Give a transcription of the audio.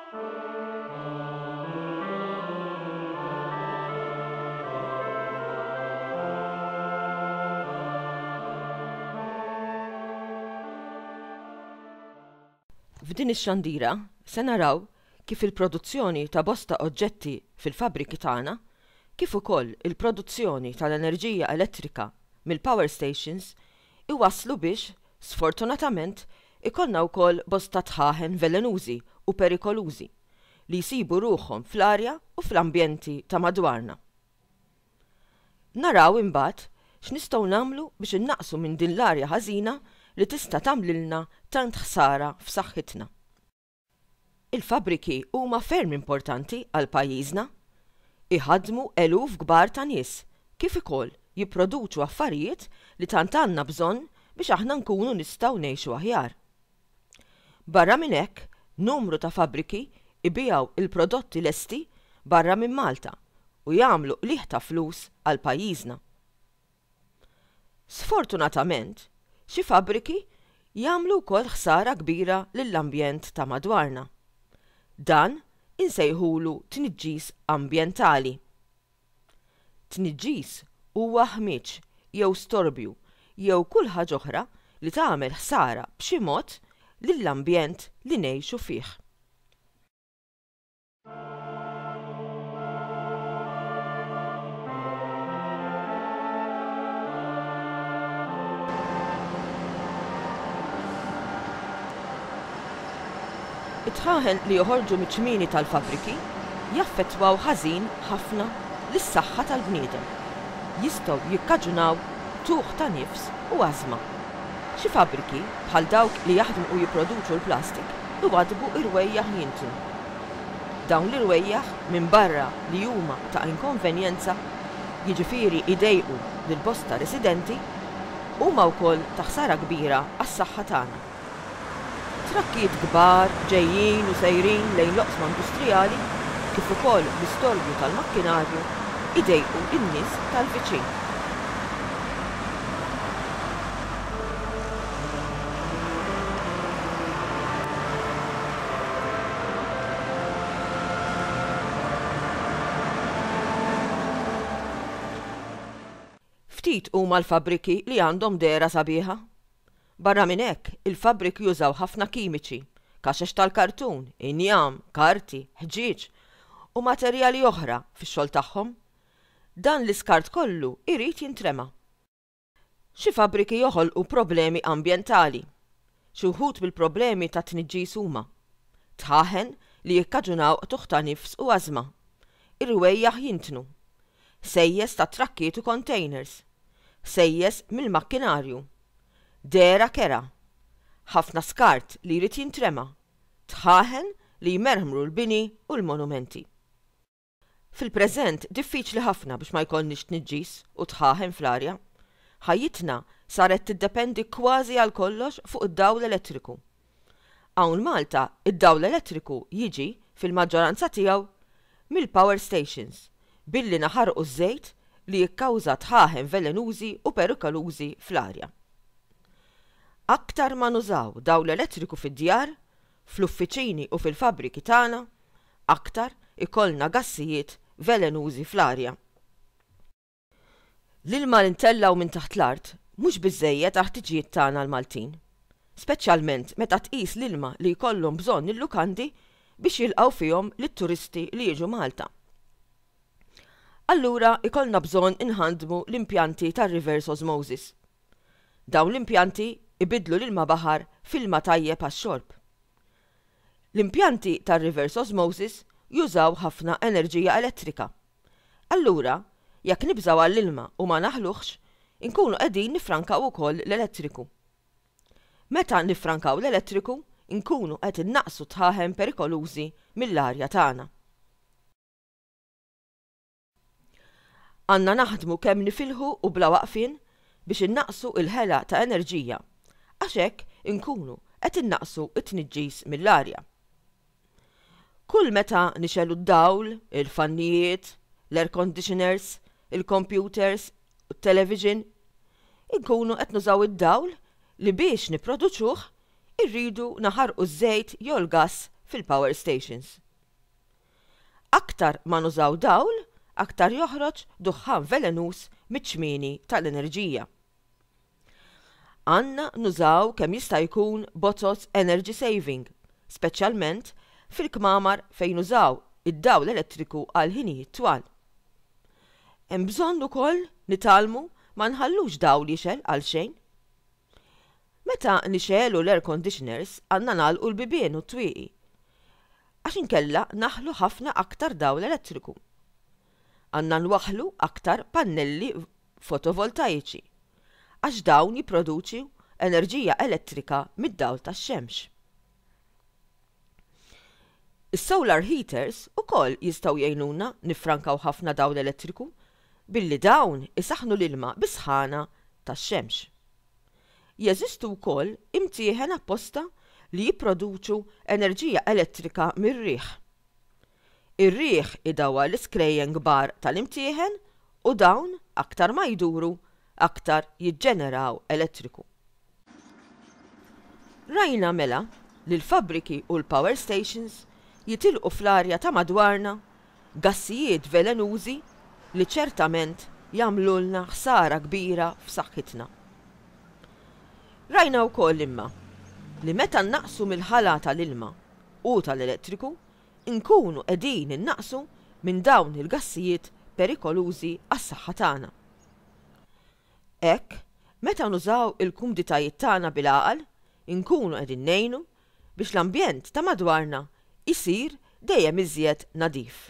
F'din ix-xandira se naraw kif il-produzzjoni ta' bosta oġġetti fil-fabbriki tagħna, kif ukoll il-produzzjoni tal-enerġija elettrika mill-power stations iwasslu biex, sfortunatament, ikollna wkoll bosta tħaħen velenużi u perikolużi li jsibu ruħhom fl-arja u fl-ambjenti ta' madwarna. Naraw imbagħad x'nistgħu nagħmlu biex innaqsu minn din l-arja ħażina li tista' tagħmlilna tant ħsara f'saħħitna. Il-fabbriki huma ferm importanti għal pajjiżna, iħaddmu eluf kbar ta' nies, kif ukoll jipproduċu affarijiet li tant għandna bżonn biex aħna nkunu nistgħu ngħixu aħjar. Barra minn hekk, numru ta' fabbriki ibijaw il-prodotti lesti barra minn Malta u jagħmlu qlieħ ta' flus għal pajjiżna. Sfortunatament, xi fabbriki jagħmlu wkoll ħsara kbira lill-ambjent ta' madwarna. Dan insejħulu tniġġis ambjentali. Tniġġis huwa ħmiġ jew storbju jew kull ħaġa oħra li tagħmel ħsara b'xi mod lill-ambjent li ngħixu fih. It-tħaħen li joħorġu miċ-ċmieni tal-fabbriki jaffettwaw ħażin ħafna lis-saħħa tal-bniedem. Jistgħu jikkaġunaw tuħ ta' nifs u ażma. Xi fabbriki bħal dawk li jaħdmu u jipproduċu l-plastik iwadbu irwejjaħ jintnu. Dawn l-irwejjaħ minn barra li huma ta' inkonvenjenza, jiġifieri idejqu lill-bosta residenti, huma wkoll ta' ħsara kbira għas-saħħa tagħna. Trakkijiet kbar ġejjin u sejrin lejn loqsma industrijali kif ukoll l-istorbju tal-makkinarju idejqu in-nies tal-viċin. Ftit huma l-fabbriki li għandhom dehra sabiħa. Barra minn hekk, il-fabbriki jużaw ħafna kimiċi, kaxex tal-kartun, injam, karti, ħġieġ u materjali oħra fix-xogħol tagħhom. Dan l-iskart kollu irid jintrema. Xi fabbriki joħolqu problemi ambjentali. Xi wħud bil-problemi ta' tniġġis huma tħaħen li jikkaġunaw tuħ ta' nifs u ażma, irwejjaħ jintnu, sejjes ta' trakkiet u containers, sejjes mill-makkinarju, dehra kera, ħafna skart li jrid jintrema, tħaħen li jmerħmru l-bini u l-monumenti. Fil-preżent diffiċli ħafna biex ma jkollniex tniġġis u tħaħen fl-arja. Ħajjitna saret tiddependi kważi għal kollox fuq id-dawl elettriku. Hawn Malta id-dawl elettriku jiġi fil-maġġoranza tiegħu mill-power stations billi naħarqu ż-żejt li jikkawża tħaħen velenużi u perikolużi fl-arja. Aktar ma nużaw dawl elettriku fid-djar, fl-uffiċini u fil-fabbriki tagħna, aktar ikollna gassijiet velenużi fl-arja. L-ilma li ntellaw minn taħt l-art mhux biżżejjed ħtiġijiet tagħna l-Maltin, speċjalment meta tqis l-ilma li jkollhom bżonn il-lukandi biex jilqgħu fihom lit-turisti li jiġu Malta. Allura ikollna bżonn inħandmu l-impjanti tar-reverse osmosis. Dawn l-impjanti ibidlu l-ilma baħar f'ilma tajjeb għax-xorb. L-impjanti tar-reverse osmosis jużaw ħafna enerġija elettrika. Allura, jekk nibżaw għall-ilma u ma naħluħx, inkunu qegħdin nifrankaw ukoll l-elettriku. Meta nifrankaw l-elettriku, inkunu qed innaqsu tħaħen perikolużi mill-arja tagħna. Għandna naħdmu kemm nifilħu u bla waqfien biex innaqsu il-ħela ta' enerġija, għax hekk inkunu qed innaqsu t-tniġġis mill-arja. Kull meta nixelu d-dawl, il-fannijiet, l-air conditioners, il-computers, il-television, inkunu qed nużaw id-dawl li biex nipproduċuh irridu naħarqu ż-żejt jew l-gass fil-power stations. Aktar ma nużaw dawl, aktar joħroġ duħħan velenus miċ-ċmieni tal-enerġija. Għandna nużaw kemm jista' jkun bozzos energy saving, speċjalment fil-kmamar fejn nużaw id-dawl elettriku għal ħinijiet twal. Hemm bżonn ukoll nitalmu ma nħallux dawl jixel għal xejn. Meta nixelu l-air conditioners għandna nagħlqu l-bibien u t-twieqi, għax inkella naħlu ħafna aktar dawl elettriku. Għandna nwaħħlu aktar pannelli fotovoltaiċi, għax dawn jipproduċu enerġija elettrika mid-dawl tax-xemx. Is-solar heaters ukoll jistgħu jgħinuna nifrankaw ħafna dawl elettriku billi dawn isaħnu l-ilma bis-sħana tax-xemx. Jeżistu wkoll imtieħen apposta li jipproduċu enerġija elettrika mir-riħ. Ir-riħ idawwa l-iskrejjen kbar tal-imtieħen u dawn aktar ma jduru aktar jiġġeneraw elettriku. Rajna mela li l-fabbriki u l-power stations jitilqu fl-arja ta' madwarna gassijiet velenużi li ċertament jagħmlulna ħsara kbira f'saħħitna. Rajna wkoll imma li meta nnaqsu mill-ħala tal-ilma u tal-elettriku nkunu qegħdin innaqsu minn dawn il-gassijiet perikolużi għas-saħħa tagħna. Hekk, meta nużaw il-kumditajiet tagħna bil-għaqal, nkunu qegħdin ngħinu biex l-ambjent ta' madwarna isir dejjem iżjed nadif.